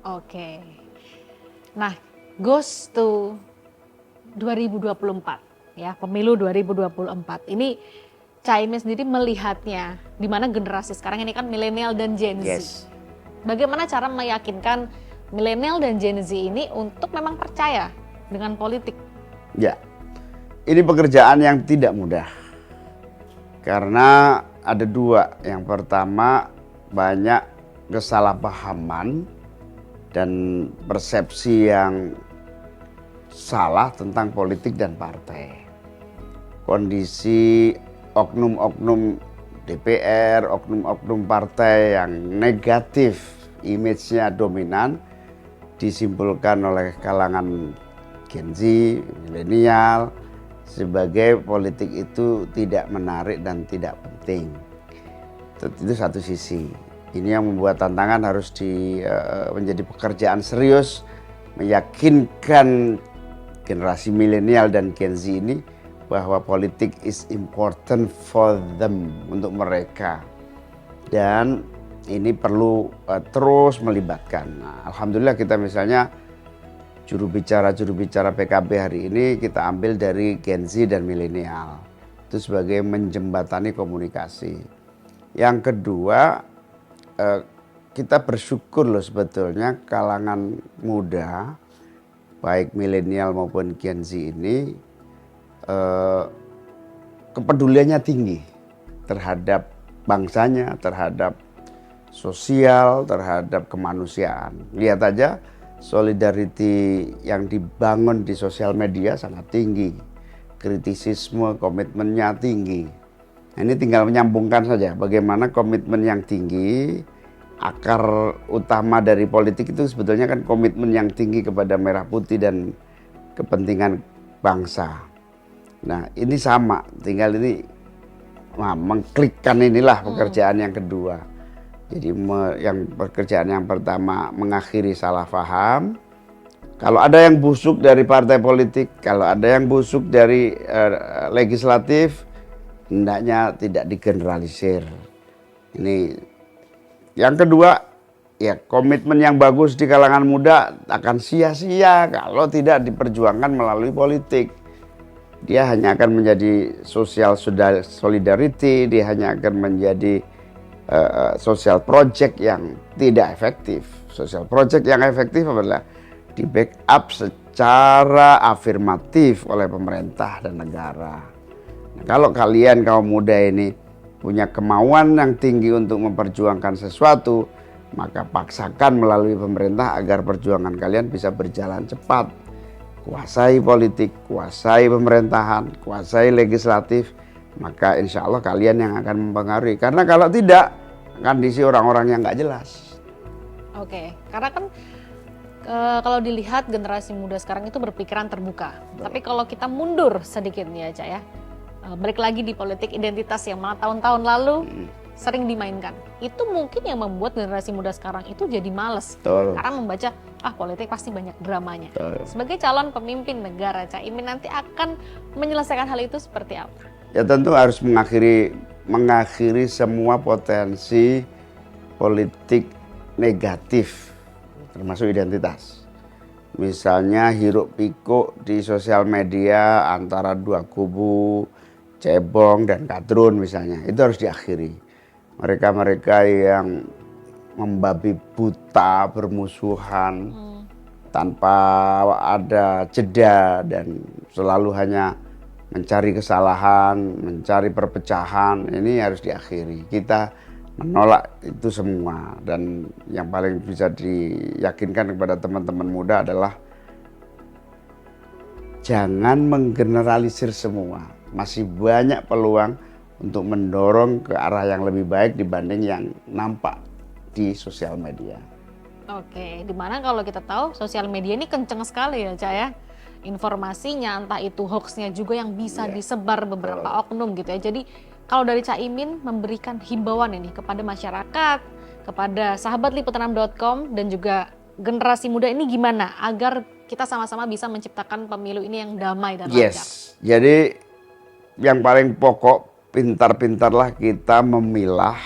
[SPEAKER 3] Oke. Nah, goes to 2024 ya, pemilu 2024. Ini Caimin sendiri melihatnya di mana generasi sekarang ini kan milenial dan Gen Z. Bagaimana cara meyakinkan milenial dan Gen Z ini untuk memang percaya dengan politik?
[SPEAKER 2] Ya. Ini pekerjaan yang tidak mudah. Karena ada dua. Yang pertama, banyak kesalahpahaman dan persepsi yang salah tentang politik dan partai. Kondisi oknum-oknum DPR, oknum-oknum partai yang negatif, image-nya dominan, disimpulkan oleh kalangan Gen Z, milenial, sebagai politik itu tidak menarik dan tidak penting. Itu satu sisi. Ini yang membuat tantangan harus menjadi pekerjaan serius, meyakinkan generasi milenial dan Gen Z ini bahwa politik is important for them, untuk mereka. Dan ini perlu terus melibatkan. Nah, alhamdulillah kita misalnya juru bicara PKB hari ini kita ambil dari Gen Z dan milenial. Itu sebagai menjembatani komunikasi. Yang kedua, kita bersyukur loh sebetulnya kalangan muda, baik milenial maupun Gen Z ini kepeduliannya tinggi terhadap bangsanya, terhadap sosial, terhadap kemanusiaan. Lihat aja solidarity yang dibangun di sosial media sangat tinggi, kritisisme, komitmennya tinggi. Nah, ini tinggal menyambungkan saja bagaimana komitmen yang tinggi, akar utama dari politik itu sebetulnya kan komitmen yang tinggi kepada merah putih dan kepentingan bangsa. Nah, ini sama, tinggal ini mengklikkan inilah pekerjaan yang kedua. Jadi pekerjaan yang pertama mengakhiri salah paham. Kalau ada yang busuk dari partai politik, kalau ada yang busuk dari legislatif, hendaknya tidak digeneralisir. Ini yang kedua, ya komitmen yang bagus di kalangan muda akan sia-sia kalau tidak diperjuangkan melalui politik. Dia hanya akan menjadi social solidarity, dia hanya akan menjadi social project yang tidak efektif. Social project yang efektif adalah di backup secara afirmatif oleh pemerintah dan negara. Nah, kalau kalian kaum muda ini punya kemauan yang tinggi untuk memperjuangkan sesuatu, maka paksakan melalui pemerintah agar perjuangan kalian bisa berjalan cepat. Kuasai politik, kuasai pemerintahan, kuasai legislatif, maka insya Allah kalian yang akan mempengaruhi. Karena kalau tidak, akan diisi orang-orang yang nggak jelas.
[SPEAKER 3] Oke, karena kan kalau dilihat generasi muda sekarang itu berpikiran terbuka. Tapi kalau kita mundur sedikit nih ya Cak ya, balik lagi di politik identitas yang malah tahun-tahun lalu sering dimainkan. Itu mungkin yang membuat generasi muda sekarang itu jadi males.
[SPEAKER 2] Betul.
[SPEAKER 3] Karena membaca, politik pasti banyak dramanya.
[SPEAKER 2] Betul.
[SPEAKER 3] Sebagai calon pemimpin negara, Cak Imin nanti akan menyelesaikan hal itu seperti apa?
[SPEAKER 2] Ya tentu harus mengakhiri semua potensi politik negatif, termasuk identitas. Misalnya hiruk pikuk di sosial media antara dua kubu, cebong dan kadrun misalnya, itu harus diakhiri. Mereka-mereka yang membabi buta, bermusuhan, tanpa ada jeda dan selalu hanya mencari kesalahan, mencari perpecahan, ini harus diakhiri. Kita menolak itu semua, dan yang paling bisa diyakinkan kepada teman-teman muda adalah jangan menggeneralisir semua. Masih banyak peluang untuk mendorong ke arah yang lebih baik dibanding yang nampak di sosial media.
[SPEAKER 3] Oke, dimana kalau kita tahu sosial media ini kenceng sekali ya Cak ya. Informasinya entah itu hoaxnya juga yang bisa disebar beberapa oknum gitu ya. Jadi kalau dari Cak Imin memberikan himbauan ini kepada masyarakat, kepada sahabat liputan6.com dan juga generasi muda ini gimana agar kita sama-sama bisa menciptakan pemilu ini yang damai dan lancar.
[SPEAKER 2] Jadi yang paling pokok, pintar-pintarlah kita memilah,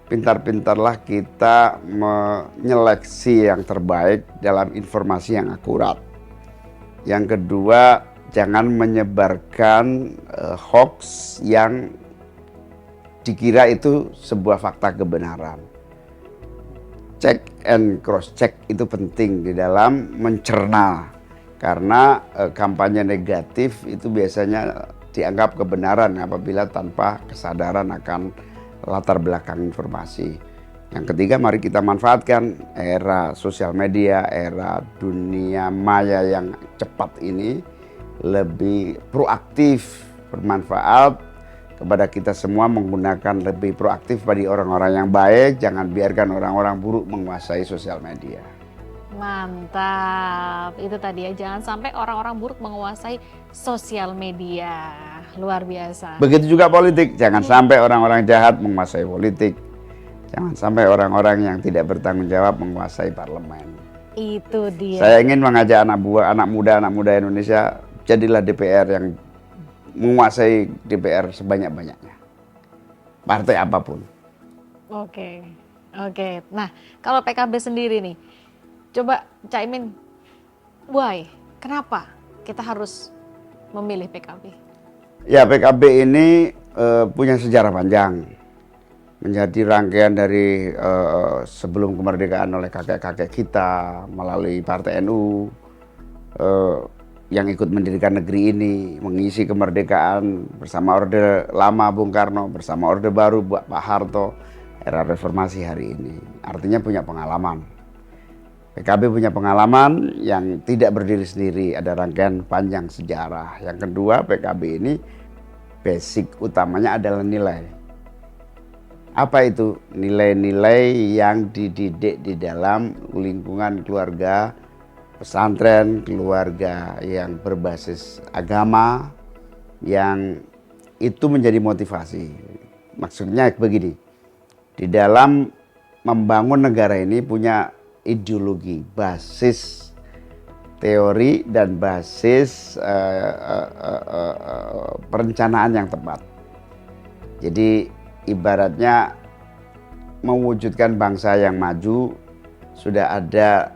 [SPEAKER 2] pintar-pintarlah kita menyeleksi yang terbaik dalam informasi yang akurat. Yang kedua, jangan menyebarkan hoax yang dikira itu sebuah fakta kebenaran. Check and cross check itu penting di dalam mencerna, karena kampanye negatif itu biasanya dianggap kebenaran apabila tanpa kesadaran akan latar belakang informasi. Yang ketiga, mari kita manfaatkan era sosial media, era dunia maya yang cepat ini lebih proaktif, bermanfaat kepada kita semua, menggunakan lebih proaktif bagi orang-orang yang baik. Jangan biarkan orang-orang buruk menguasai sosial media.
[SPEAKER 3] Mantap, itu tadi ya, jangan sampai orang-orang buruk menguasai sosial media. Luar biasa.
[SPEAKER 2] Begitu juga politik, jangan sampai orang-orang jahat menguasai politik. Jangan sampai orang-orang yang tidak bertanggung jawab menguasai parlemen.
[SPEAKER 3] Itu dia.
[SPEAKER 2] Saya ingin mengajak anak muda Indonesia, jadilah DPR yang menguasai DPR sebanyak-banyaknya. Partai apapun.
[SPEAKER 3] Oke. Nah, kalau PKB sendiri nih, coba Cak Imin, why? Kenapa kita harus memilih PKB?
[SPEAKER 2] Ya, PKB ini punya sejarah panjang. Menjadi rangkaian dari sebelum kemerdekaan oleh kakek-kakek kita, melalui Partai NU yang ikut mendirikan negeri ini, mengisi kemerdekaan bersama Orde Lama Bung Karno, bersama Orde Baru Pak Harto, era reformasi hari ini. Artinya punya pengalaman. PKB punya pengalaman yang tidak berdiri sendiri, ada rangkaian panjang sejarah. Yang kedua, PKB ini basic utamanya adalah nilai. Apa itu? Nilai-nilai yang dididik di dalam lingkungan keluarga pesantren, keluarga yang berbasis agama, yang itu menjadi motivasi. Maksudnya begini, di dalam membangun negara ini punya ideologi, basis teori dan basis perencanaan yang tepat. Jadi ibaratnya mewujudkan bangsa yang maju sudah ada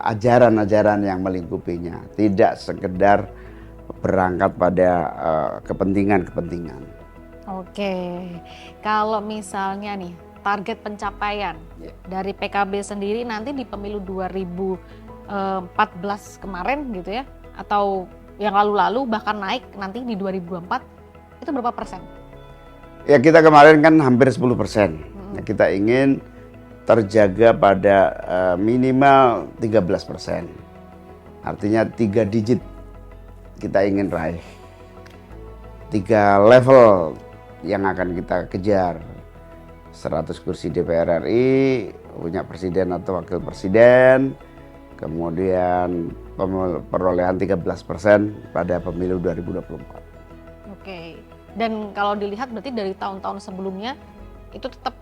[SPEAKER 2] ajaran-ajaran yang melingkupinya, tidak sekedar berangkat pada kepentingan-kepentingan.
[SPEAKER 3] Oke, kalau misalnya nih target pencapaian dari PKB sendiri nanti di pemilu 2014 kemarin gitu ya, atau yang lalu-lalu bahkan naik nanti di 2024 itu berapa persen?
[SPEAKER 2] Ya kita kemarin kan hampir 10%. Nah, kita ingin terjaga pada minimal 13%. Artinya 3 digit kita ingin raih. 3 level yang akan kita kejar. 100 kursi DPR RI, punya presiden atau wakil presiden, kemudian perolehan 13% pada pemilu 2024.
[SPEAKER 3] Oke, dan kalau dilihat berarti dari tahun-tahun sebelumnya itu tetap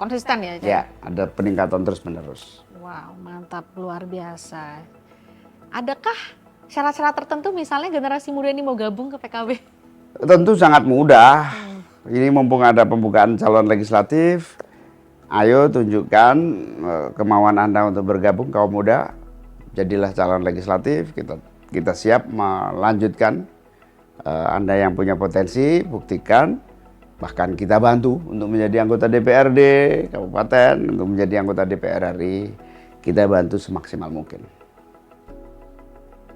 [SPEAKER 3] konsisten ya?
[SPEAKER 2] Ya, ada peningkatan terus-menerus.
[SPEAKER 3] Wow, mantap, luar biasa. Adakah syarat-syarat tertentu misalnya generasi muda ini mau gabung ke PKB?
[SPEAKER 2] Tentu sangat mudah. Ini mumpung ada pembukaan calon legislatif, ayo tunjukkan kemauan Anda untuk bergabung kaum muda. Jadilah calon legislatif, kita siap melanjutkan. Anda yang punya potensi, buktikan. Bahkan kita bantu untuk menjadi anggota DPRD kabupaten, untuk menjadi anggota DPR RI. Kita bantu semaksimal mungkin.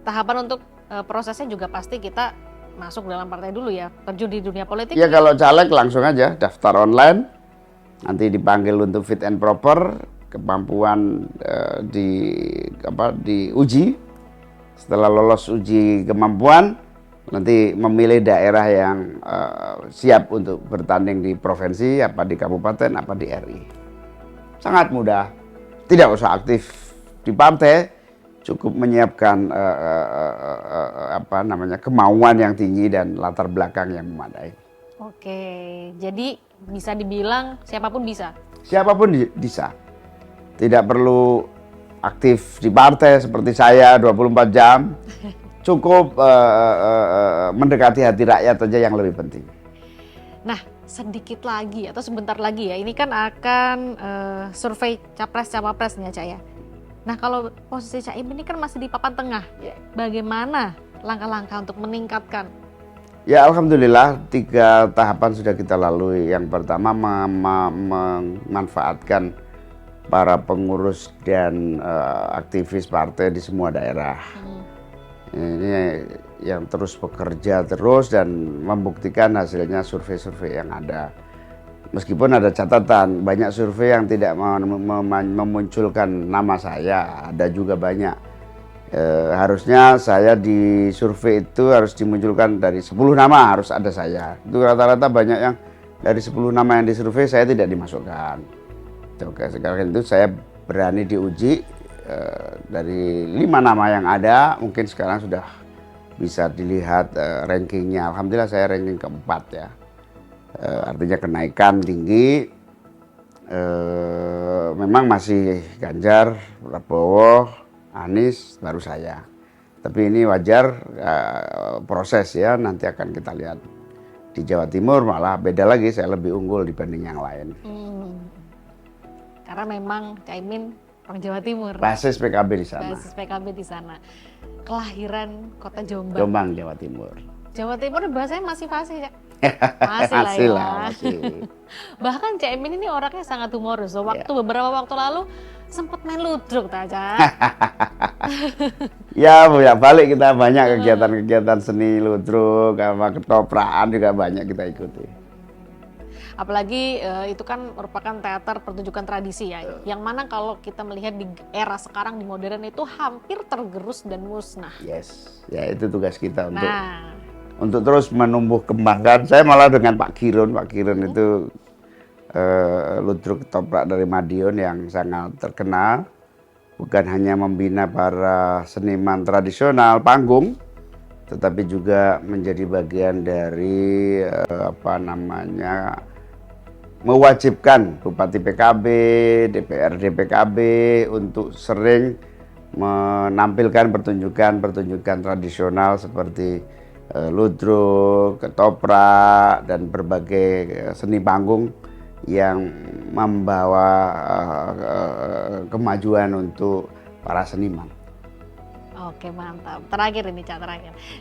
[SPEAKER 3] Tahapan untuk prosesnya juga pasti kita masuk dalam partai dulu ya, terjun di dunia politik.
[SPEAKER 2] Ya kalau caleg langsung aja daftar online, nanti dipanggil untuk fit and proper, kemampuan diuji. Setelah lolos uji kemampuan, nanti memilih daerah yang siap untuk bertanding di provinsi, apa di kabupaten, apa di RI. Sangat mudah, tidak usah aktif di partai. Cukup menyiapkan kemauan yang tinggi dan latar belakang yang memadai.
[SPEAKER 3] Oke, jadi bisa dibilang siapapun bisa?
[SPEAKER 2] Siapapun bisa. Tidak perlu aktif di partai seperti saya 24 jam. Cukup mendekati hati rakyat saja yang lebih penting.
[SPEAKER 3] Nah, sedikit lagi atau sebentar lagi ya, ini kan akan survei Capres-Cawapres nih ya, Cak ya. Nah, kalau posisi Cak Imin ini kan masih di papan tengah. Bagaimana langkah-langkah untuk meningkatkan?
[SPEAKER 2] Ya, alhamdulillah 3 tahapan sudah kita lalui. Yang pertama memanfaatkan para pengurus dan aktivis partai di semua daerah. Ini yang terus bekerja terus dan membuktikan hasilnya survei-survei yang ada. Meskipun ada catatan, banyak survei yang tidak memunculkan nama saya, ada juga banyak. Harusnya saya di survei itu harus dimunculkan dari 10 nama, harus ada saya. Itu rata-rata banyak yang dari 10 nama yang disurvei saya tidak dimasukkan. Oke, sekarang itu saya berani diuji dari 5 nama yang ada, mungkin sekarang sudah bisa dilihat rankingnya. Alhamdulillah saya ranking keempat ya. Artinya kenaikan tinggi. Memang masih Ganjar, Prabowo, Anies, baru saya. Tapi ini wajar proses ya, nanti akan kita lihat. Di Jawa Timur malah beda lagi, saya lebih unggul dibanding yang lain.
[SPEAKER 3] Karena memang Caimin orang Jawa Timur.
[SPEAKER 2] Basis PKB di sana.
[SPEAKER 3] Basis PKB di sana. Kelahiran kota Jombang.
[SPEAKER 2] Jombang, Jawa Timur.
[SPEAKER 3] Jawa Timur bahasanya masih fasih, Cak.
[SPEAKER 2] Masih lah.
[SPEAKER 3] Bahkan Caimin ini orangnya sangat humoris. So, beberapa waktu lalu sempat main ludruk, Cak.
[SPEAKER 2] Ya, balik kita banyak kegiatan-kegiatan seni ludruk, sama ketopraan juga banyak kita ikuti.
[SPEAKER 3] Apalagi itu kan merupakan teater pertunjukan tradisi ya, yang mana kalau kita melihat di era sekarang di modern itu hampir tergerus dan musnah.
[SPEAKER 2] Yes, ya itu tugas kita untuk terus menumbuh kembangkan. Saya malah dengan Pak Kirun itu ludruk ketoprak dari Madiun yang sangat terkenal, bukan hanya membina para seniman tradisional panggung, tetapi juga menjadi bagian dari mewajibkan Bupati PKB, DPRD PKB untuk sering menampilkan pertunjukan tradisional seperti ludruk, ketoprak, dan berbagai seni panggung yang membawa kemajuan untuk para seniman.
[SPEAKER 3] Oke, mantap. Terakhir ini, Cak,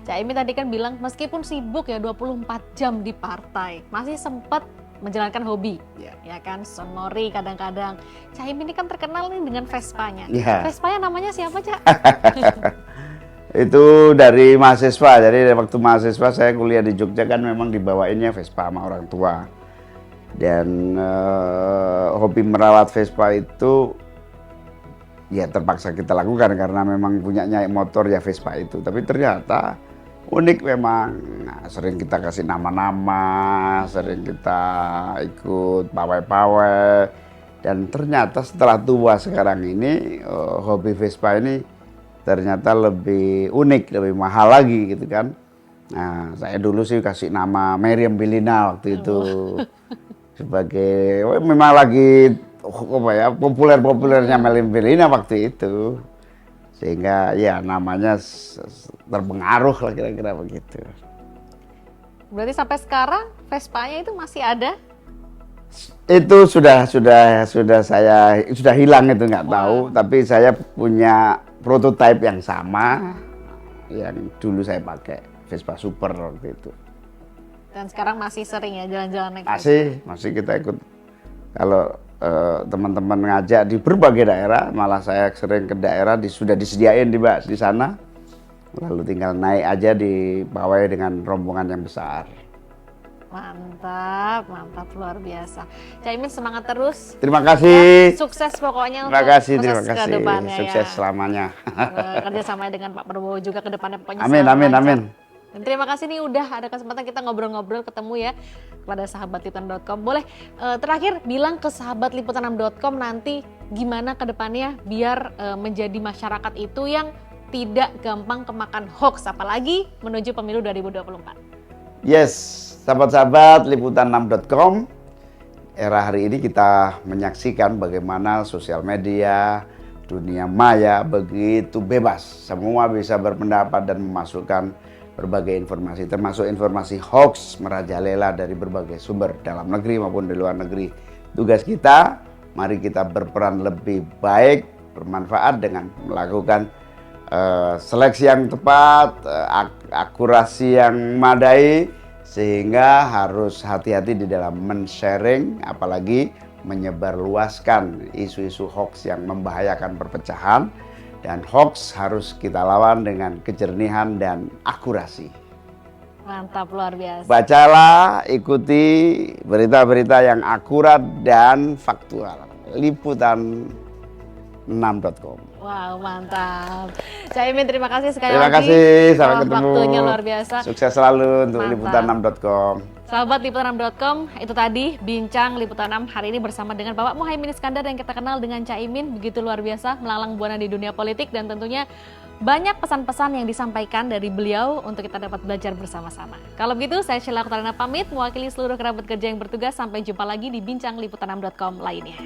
[SPEAKER 3] Cak Imin tadi kan bilang meskipun sibuk ya 24 jam di partai, masih sempat menjalankan hobi, ya kan, sonori kadang-kadang. Cak Imin ini kan terkenal nih dengan Vespanya. Vespanya namanya siapa, Cak?
[SPEAKER 2] Itu dari mahasiswa. Jadi waktu mahasiswa saya kuliah di Jogja kan memang dibawainnya Vespa sama orang tua. Dan hobi merawat Vespa itu ya terpaksa kita lakukan karena memang punyanya motor ya Vespa itu. Tapi ternyata unik memang. Nah, sering kita kasih nama-nama, sering kita ikut pawai-pawai. Dan ternyata setelah tua sekarang ini hobi Vespa ini ternyata lebih unik, lebih mahal lagi gitu kan. Nah, saya dulu sih kasih nama Meriam Bellina waktu itu. Sebagai memang lagi populer-populernya Meriam Bellina waktu itu. Sehingga ya namanya terpengaruh lah kira-kira begitu.
[SPEAKER 3] Berarti sampai sekarang Vespanya itu masih ada?
[SPEAKER 2] Itu sudah hilang itu nggak tahu, tapi saya punya prototipe yang sama yang dulu saya pakai Vespa Super waktu itu.
[SPEAKER 3] Dan sekarang masih sering ya jalan-jalan naik Vespa?
[SPEAKER 2] Masih kita ikut. Kalau teman-teman ngajak di berbagai daerah, malah saya sering ke daerah sudah disediain di sana. Lalu tinggal naik aja di pawai dengan rombongan yang besar.
[SPEAKER 3] Mantap, mantap, luar biasa. Caimin semangat terus.
[SPEAKER 2] Terima kasih.
[SPEAKER 3] Ya, sukses pokoknya
[SPEAKER 2] terima
[SPEAKER 3] untuk
[SPEAKER 2] kasih,
[SPEAKER 3] proses
[SPEAKER 2] terima kasih.
[SPEAKER 3] kedepannya
[SPEAKER 2] Sukses
[SPEAKER 3] ya.
[SPEAKER 2] selamanya.
[SPEAKER 3] Kerjasama dengan Pak Prabowo juga ke depannya pokoknya
[SPEAKER 2] Amin,
[SPEAKER 3] selalu
[SPEAKER 2] amin,
[SPEAKER 3] lancar.
[SPEAKER 2] amin.
[SPEAKER 3] Dan terima kasih nih udah ada kesempatan kita ngobrol-ngobrol ketemu ya kepada sahabat liputan.com. Boleh terakhir bilang ke sahabat liputan6.com nanti gimana ke depannya biar menjadi masyarakat itu yang tidak gampang kemakan hoax apalagi menuju pemilu 2024.
[SPEAKER 2] Yes, sahabat-sahabat liputan6.com, era hari ini kita menyaksikan bagaimana sosial media, dunia maya begitu bebas. Semua bisa berpendapat dan memasukkan berbagai informasi, termasuk informasi hoax merajalela dari berbagai sumber dalam negeri maupun di luar negeri. Tugas kita, mari kita berperan lebih baik, bermanfaat dengan melakukan seleksi yang tepat, akurasi yang memadai, sehingga harus hati-hati di dalam men-sharing, apalagi menyebarluaskan isu-isu hoax yang membahayakan perpecahan. Dan hoax harus kita lawan dengan kejernihan dan akurasi.
[SPEAKER 3] Mantap, luar biasa.
[SPEAKER 2] Bacalah, ikuti berita-berita yang akurat dan faktual. Liputan6.com.
[SPEAKER 3] Wow, mantap. Caimin terima kasih sekali
[SPEAKER 2] Terima
[SPEAKER 3] lagi.
[SPEAKER 2] kasih, sampai ketemu.
[SPEAKER 3] Waktunya luar biasa.
[SPEAKER 2] Sukses selalu untuk
[SPEAKER 3] Mantap.
[SPEAKER 2] liputan6.com.
[SPEAKER 3] Sahabat liputan6.com, itu tadi bincang Liputan 6 hari ini bersama dengan Bapak Muhaimin Iskandar yang kita kenal dengan Caimin, begitu luar biasa, melalang buana di dunia politik dan tentunya banyak pesan-pesan yang disampaikan dari beliau untuk kita dapat belajar bersama-sama. Kalau begitu, saya Sheila Oktarina pamit, mewakili seluruh kerabat kerja yang bertugas, sampai jumpa lagi di bincang liputan6.com lainnya.